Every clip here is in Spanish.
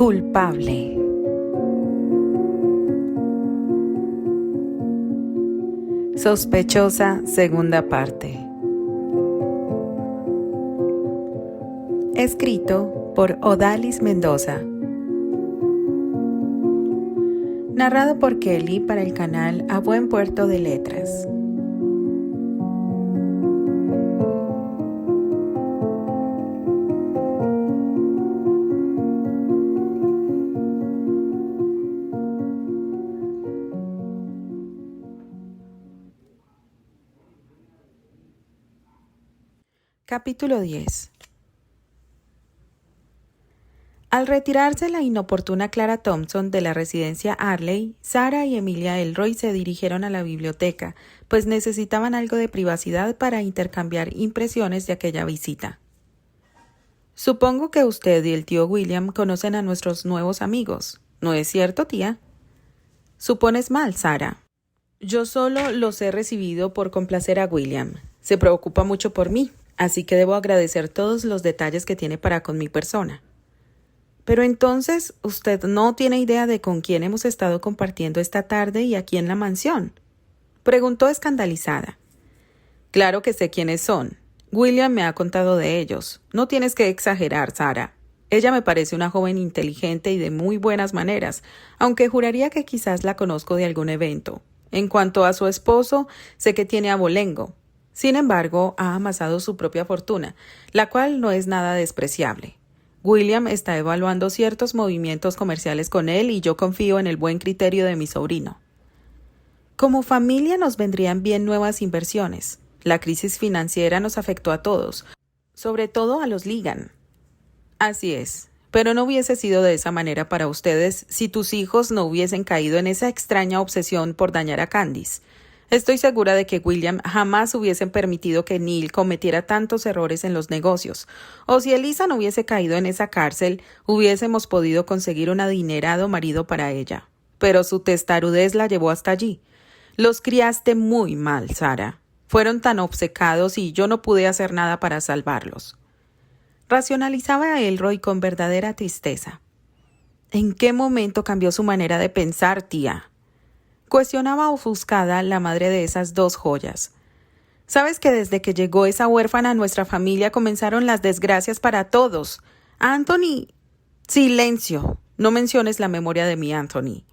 Culpable. Sospechosa, segunda parte. Escrito por Odalis Mendoza. Narrado por Kelly para el canal A Buen Puerto de Letras. Capítulo 10. Al retirarse la inoportuna Clara Thompson de la residencia Arley, Sarah y Emilia Elroy se dirigieron a la biblioteca, pues necesitaban algo de privacidad para intercambiar impresiones de aquella visita. Supongo que usted y el tío William conocen a nuestros nuevos amigos, ¿no es cierto, tía? Supones mal, Sarah. Yo solo los he recibido por complacer a William. Se preocupa mucho por mí, así que debo agradecer todos los detalles que tiene para con mi persona. Pero entonces, ¿usted no tiene idea de con quién hemos estado compartiendo esta tarde y aquí en la mansión? Preguntó escandalizada. Claro que sé quiénes son. William me ha contado de ellos. No tienes que exagerar, Sarah. Ella me parece una joven inteligente y de muy buenas maneras, aunque juraría que quizás la conozco de algún evento. En cuanto a su esposo, sé que tiene abolengo. Sin embargo, ha amasado su propia fortuna, la cual no es nada despreciable. William está evaluando ciertos movimientos comerciales con él y yo confío en el buen criterio de mi sobrino. Como familia nos vendrían bien nuevas inversiones. La crisis financiera nos afectó a todos, sobre todo a los Ligan. Así es, pero no hubiese sido de esa manera para ustedes si tus hijos no hubiesen caído en esa extraña obsesión por dañar a Candice. Estoy segura de que William jamás hubiesen permitido que Neil cometiera tantos errores en los negocios, o si Elisa no hubiese caído en esa cárcel, hubiésemos podido conseguir un adinerado marido para ella. Pero su testarudez la llevó hasta allí. Los criaste muy mal, Sarah. Fueron tan obcecados y yo no pude hacer nada para salvarlos. Racionalizaba a Elroy con verdadera tristeza. ¿En qué momento cambió su manera de pensar, tía? Cuestionaba ofuscada la madre de esas dos joyas. ¿Sabes que desde que llegó esa huérfana a nuestra familia comenzaron las desgracias para todos? Anthony... Silencio. No menciones la memoria de mi Anthony.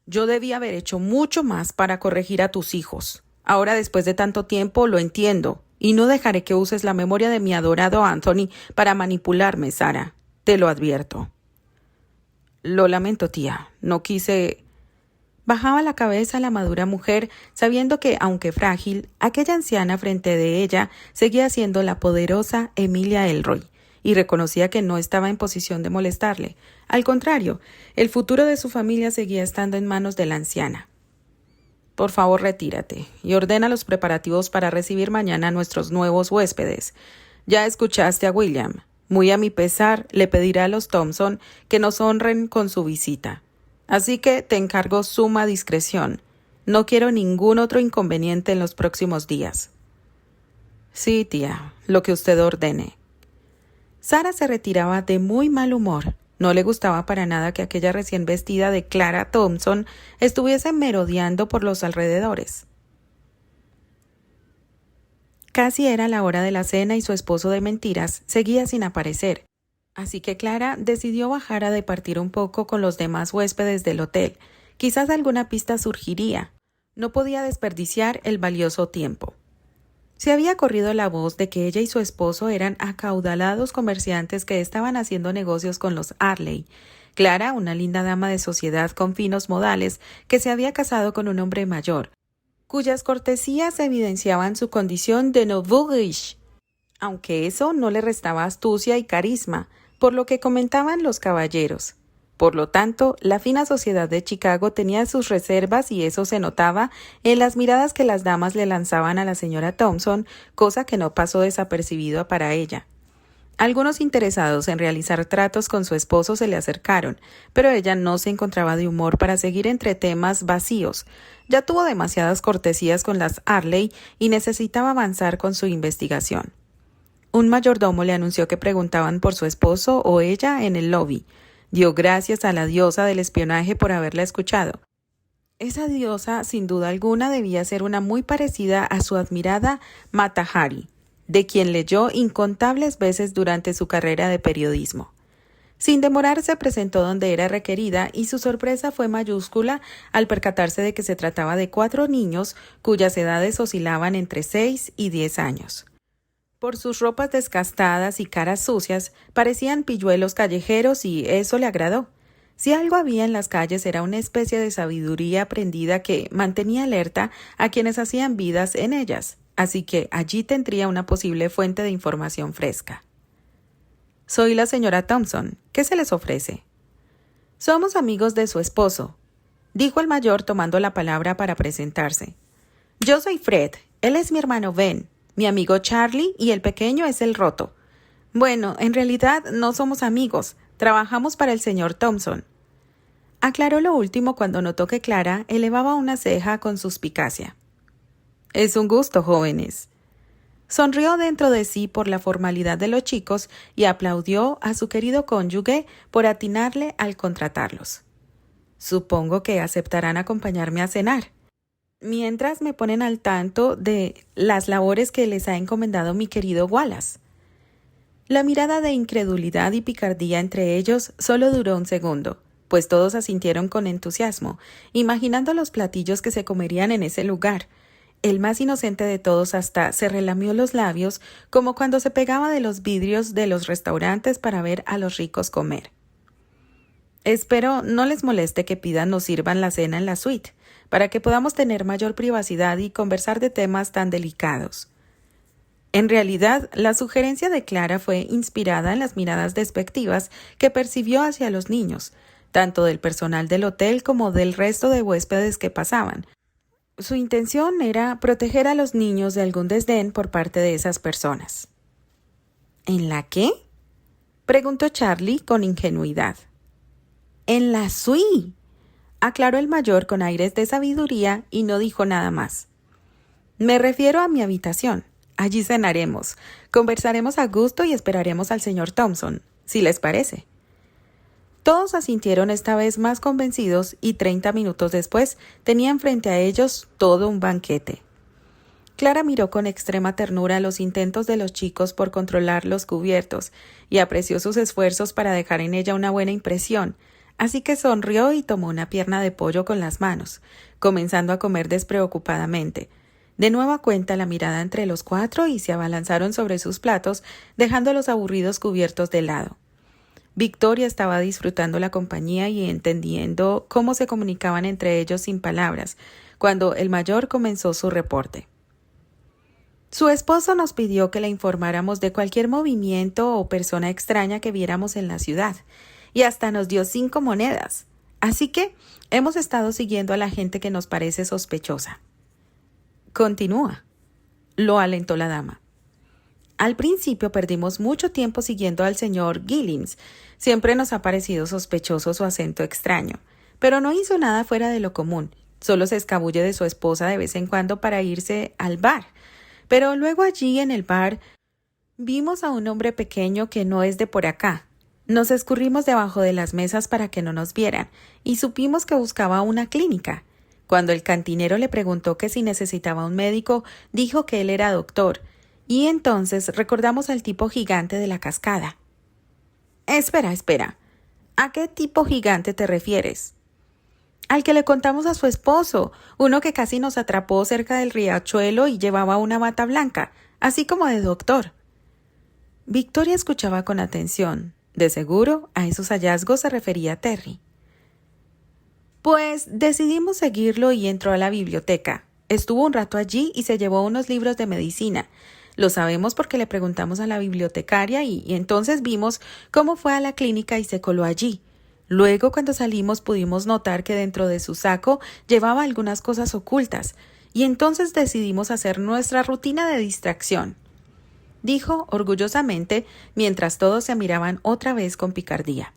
Yo debía haber hecho mucho más para corregir a tus hijos. Ahora, después de tanto tiempo, lo entiendo. Y no dejaré que uses la memoria de mi adorado Anthony para manipularme, Sarah. Te lo advierto. Lo lamento, tía. No quise... Bajaba la cabeza la madura mujer, sabiendo que, aunque frágil, aquella anciana frente de ella seguía siendo la poderosa Emilia Elroy, y reconocía que no estaba en posición de molestarle. Al contrario, el futuro de su familia seguía estando en manos de la anciana. Por favor, retírate y ordena los preparativos para recibir mañana a nuestros nuevos huéspedes. Ya escuchaste a William. Muy a mi pesar, le pediré a los Thompson que nos honren con su visita. Así que te encargo suma discreción. No quiero ningún otro inconveniente en los próximos días. Sí, tía, lo que usted ordene. Sarah se retiraba de muy mal humor. No le gustaba para nada que aquella recién vestida de Clara Thompson estuviese merodeando por los alrededores. Casi era la hora de la cena y su esposo de mentiras seguía sin aparecer. Así que Clara decidió bajar a departir un poco con los demás huéspedes del hotel. Quizás alguna pista surgiría. No podía desperdiciar el valioso tiempo. Se había corrido la voz de que ella y su esposo eran acaudalados comerciantes que estaban haciendo negocios con los Arley. Clara, una linda dama de sociedad con finos modales, que se había casado con un hombre mayor, cuyas cortesías evidenciaban su condición de nouveau riche, aunque eso no le restaba astucia y carisma, por lo que comentaban los caballeros. Por lo tanto, la fina sociedad de Chicago tenía sus reservas y eso se notaba en las miradas que las damas le lanzaban a la señora Thompson, cosa que no pasó desapercibido para ella. Algunos interesados en realizar tratos con su esposo se le acercaron, pero ella no se encontraba de humor para seguir entre temas vacíos. Ya tuvo demasiadas cortesías con las Arley y necesitaba avanzar con su investigación. Un mayordomo le anunció que preguntaban por su esposo o ella en el lobby. Dio gracias a la diosa del espionaje por haberla escuchado. Esa diosa, sin duda alguna, debía ser una muy parecida a su admirada Mata Hari, de quien leyó incontables veces durante su carrera de periodismo. Sin demorar se presentó donde era requerida y su sorpresa fue mayúscula al percatarse de que se trataba de 4 niños cuyas edades oscilaban entre 6 y 10 años. Por sus ropas desgastadas y caras sucias, parecían pilluelos callejeros y eso le agradó. Si algo había en las calles era una especie de sabiduría aprendida que mantenía alerta a quienes hacían vidas en ellas, así que allí tendría una posible fuente de información fresca. Soy la señora Thompson. ¿Qué se les ofrece? Somos amigos de su esposo, dijo el mayor tomando la palabra para presentarse. Yo soy Fred, él es mi hermano Ben, mi amigo Charlie y el pequeño es el Roto. Bueno, en realidad no somos amigos, trabajamos para el señor Thompson. Aclaró lo último cuando notó que Clara elevaba una ceja con suspicacia. Es un gusto, jóvenes. Sonrió dentro de sí por la formalidad de los chicos y aplaudió a su querido cónyuge por atinarle al contratarlos. Supongo que aceptarán acompañarme a cenar, mientras me ponen al tanto de las labores que les ha encomendado mi querido Wallace. La mirada de incredulidad y picardía entre ellos solo duró un segundo, pues todos asintieron con entusiasmo, imaginando los platillos que se comerían en ese lugar. El más inocente de todos hasta se relamió los labios como cuando se pegaba de los vidrios de los restaurantes para ver a los ricos comer. Espero no les moleste que pidan o sirvan la cena en la suite, para que podamos tener mayor privacidad y conversar de temas tan delicados. En realidad, la sugerencia de Clara fue inspirada en las miradas despectivas que percibió hacia los niños, tanto del personal del hotel como del resto de huéspedes que pasaban. Su intención era proteger a los niños de algún desdén por parte de esas personas. ¿En la qué? Preguntó Charlie con ingenuidad. En la suite, aclaró el mayor con aires de sabiduría y no dijo nada más. Me refiero a mi habitación. Allí cenaremos, conversaremos a gusto y esperaremos al señor Thompson, si les parece. Todos asintieron esta vez más convencidos y 30 minutos después tenían frente a ellos todo un banquete. Clara miró con extrema ternura los intentos de los chicos por controlar los cubiertos y apreció sus esfuerzos para dejar en ella una buena impresión, así que sonrió y tomó una pierna de pollo con las manos, comenzando a comer despreocupadamente. De nueva cuenta la mirada entre los 4 y se abalanzaron sobre sus platos, dejando los aburridos cubiertos de lado. Victoria estaba disfrutando la compañía y entendiendo cómo se comunicaban entre ellos sin palabras, cuando el mayor comenzó su reporte. Su esposo nos pidió que le informáramos de cualquier movimiento o persona extraña que viéramos en la ciudad, y hasta nos dio 5 monedas. Así que hemos estado siguiendo a la gente que nos parece sospechosa. Continúa, lo alentó la dama. Al principio perdimos mucho tiempo siguiendo al señor Giddings. Siempre nos ha parecido sospechoso su acento extraño, pero no hizo nada fuera de lo común. Solo se escabulle de su esposa de vez en cuando para irse al bar. Pero luego allí en el bar vimos a un hombre pequeño que no es de por acá. Nos escurrimos debajo de las mesas para que no nos vieran y supimos que buscaba una clínica. Cuando el cantinero le preguntó que si necesitaba un médico, dijo que él era doctor. Y entonces recordamos al tipo gigante de la cascada. Espera. ¿A qué tipo gigante te refieres? Al que le contamos a su esposo, uno que casi nos atrapó cerca del riachuelo y llevaba una bata blanca, así como de doctor. Victoria escuchaba con atención. De seguro, a esos hallazgos se refería Terry. Pues decidimos seguirlo y entró a la biblioteca. Estuvo un rato allí y se llevó unos libros de medicina. Lo sabemos porque le preguntamos a la bibliotecaria y entonces vimos cómo fue a la clínica y se coló allí. Luego, cuando salimos, pudimos notar que dentro de su saco llevaba algunas cosas ocultas y entonces decidimos hacer nuestra rutina de distracción, dijo orgullosamente mientras todos se miraban otra vez con picardía.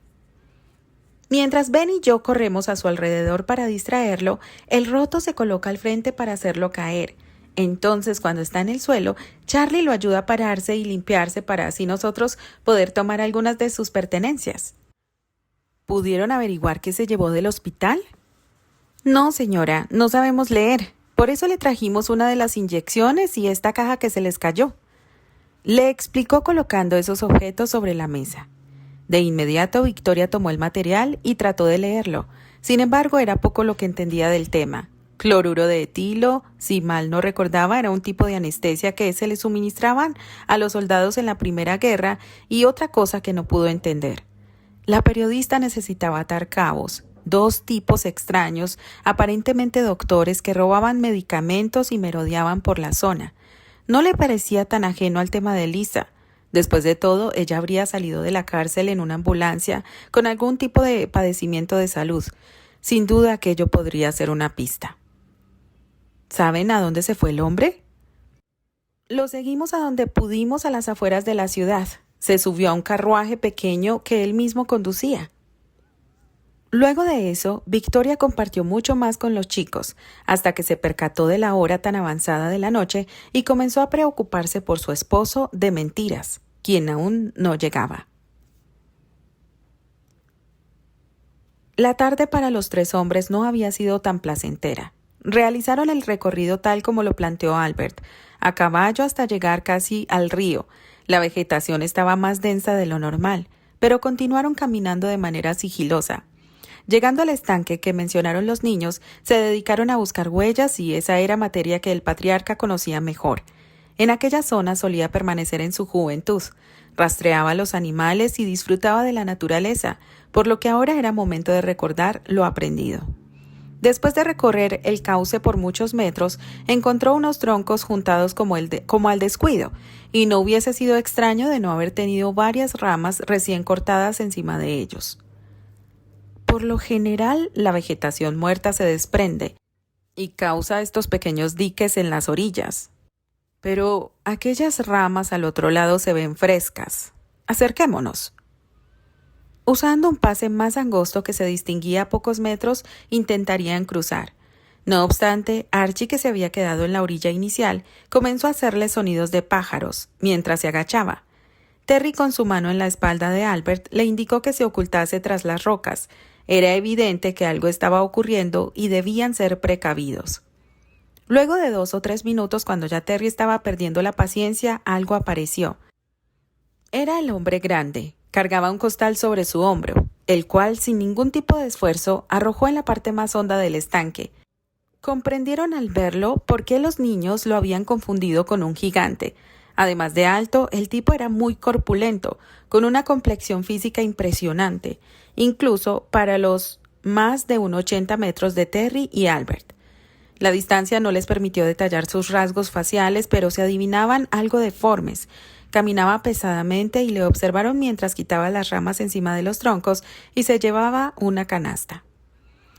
Mientras Ben y yo corremos a su alrededor para distraerlo, el Roto se coloca al frente para hacerlo caer. Entonces, cuando está en el suelo, Charlie lo ayuda a pararse y limpiarse para así nosotros poder tomar algunas de sus pertenencias. ¿Pudieron averiguar qué se llevó del hospital? No, señora, no sabemos leer. Por eso le trajimos una de las inyecciones y esta caja que se les cayó. Le explicó colocando esos objetos sobre la mesa. De inmediato Victoria tomó el material y trató de leerlo. Sin embargo, era poco lo que entendía del tema. Cloruro de etilo, si mal no recordaba, era un tipo de anestesia que se le suministraban a los soldados en la Primera Guerra y otra cosa que no pudo entender. La periodista necesitaba atar cabos. Dos tipos extraños, aparentemente doctores, que robaban medicamentos y merodeaban por la zona. No le parecía tan ajeno al tema de Lisa. Después de todo, ella habría salido de la cárcel en una ambulancia con algún tipo de padecimiento de salud. Sin duda aquello podría ser una pista. ¿Saben a dónde se fue el hombre? Lo seguimos a donde pudimos a las afueras de la ciudad. Se subió a un carruaje pequeño que él mismo conducía. Luego de eso, Victoria compartió mucho más con los chicos, hasta que se percató de la hora tan avanzada de la noche y comenzó a preocuparse por su esposo de mentiras, quien aún no llegaba. La tarde para los tres hombres no había sido tan placentera. Realizaron el recorrido tal como lo planteó Albert, a caballo hasta llegar casi al río. La vegetación estaba más densa de lo normal, pero continuaron caminando de manera sigilosa. Llegando al estanque que mencionaron los niños, se dedicaron a buscar huellas y esa era materia que el patriarca conocía mejor. En aquella zona solía permanecer en su juventud, rastreaba los animales y disfrutaba de la naturaleza, por lo que ahora era momento de recordar lo aprendido. Después de recorrer el cauce por muchos metros, encontró unos troncos juntados como al descuido, y no hubiese sido extraño de no haber tenido varias ramas recién cortadas encima de ellos. Por lo general, la vegetación muerta se desprende y causa estos pequeños diques en las orillas. Pero aquellas ramas al otro lado se ven frescas. Acerquémonos. Usando un pase más angosto que se distinguía a pocos metros, intentarían cruzar. No obstante, Archie, que se había quedado en la orilla inicial, comenzó a hacerle sonidos de pájaros mientras se agachaba. Terry, con su mano en la espalda de Albert, le indicó que se ocultase tras las rocas. Era evidente que algo estaba ocurriendo y debían ser precavidos. Luego de 2 o 3 minutos, cuando ya Terry estaba perdiendo la paciencia, algo apareció. Era el hombre grande. Cargaba un costal sobre su hombro, el cual, sin ningún tipo de esfuerzo, arrojó en la parte más honda del estanque. Comprendieron al verlo por qué los niños lo habían confundido con un gigante. Además de alto, el tipo era muy corpulento, con una complexión física impresionante, incluso para los más de 1,80 metros de Terry y Albert. La distancia no les permitió detallar sus rasgos faciales, pero se adivinaban algo deformes. Caminaba pesadamente y le observaron mientras quitaba las ramas encima de los troncos y se llevaba una canasta.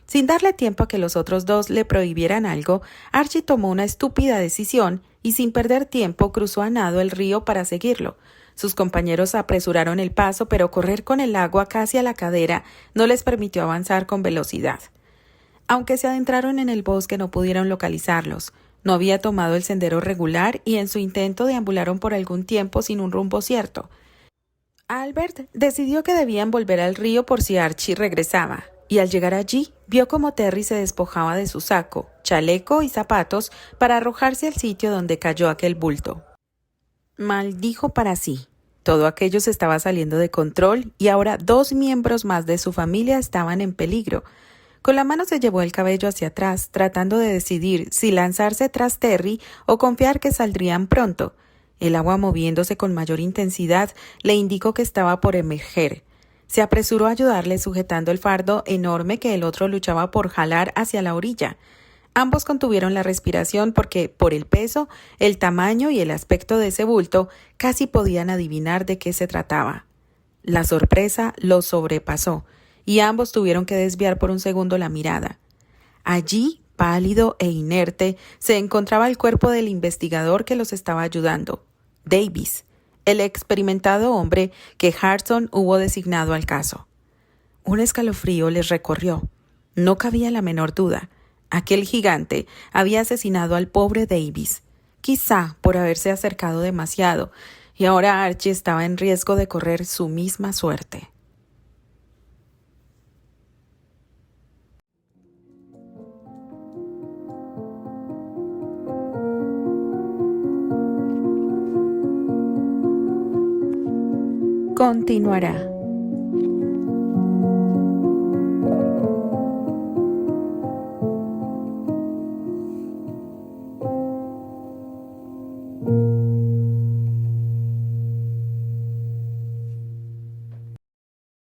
Sin darle tiempo a que los otros dos le prohibieran algo, Archie tomó una estúpida decisión y sin perder tiempo cruzó a nado el río para seguirlo. Sus compañeros apresuraron el paso, pero correr con el agua casi a la cadera no les permitió avanzar con velocidad. Aunque se adentraron en el bosque, no pudieron localizarlos. No había tomado el sendero regular y en su intento deambularon por algún tiempo sin un rumbo cierto. Albert decidió que debían volver al río por si Archie regresaba, y al llegar allí vio cómo Terry se despojaba de su saco, chaleco y zapatos para arrojarse al sitio donde cayó aquel bulto. Maldijo para sí. Todo aquello se estaba saliendo de control y ahora 2 miembros más de su familia estaban en peligro. Con la mano se llevó el cabello hacia atrás, tratando de decidir si lanzarse tras Terry o confiar que saldrían pronto. El agua, moviéndose con mayor intensidad, le indicó que estaba por emerger. Se apresuró a ayudarle sujetando el fardo enorme que el otro luchaba por jalar hacia la orilla. Ambos contuvieron la respiración porque, por el peso, el tamaño y el aspecto de ese bulto, casi podían adivinar de qué se trataba. La sorpresa los sobrepasó, y ambos tuvieron que desviar por un segundo la mirada. Allí, pálido e inerte, se encontraba el cuerpo del investigador que los estaba ayudando, Davis, el experimentado hombre que Harrison hubo designado al caso. Un escalofrío les recorrió. No cabía la menor duda. Aquel gigante había asesinado al pobre Davis, quizá por haberse acercado demasiado, y ahora Archie estaba en riesgo de correr su misma suerte. continuará.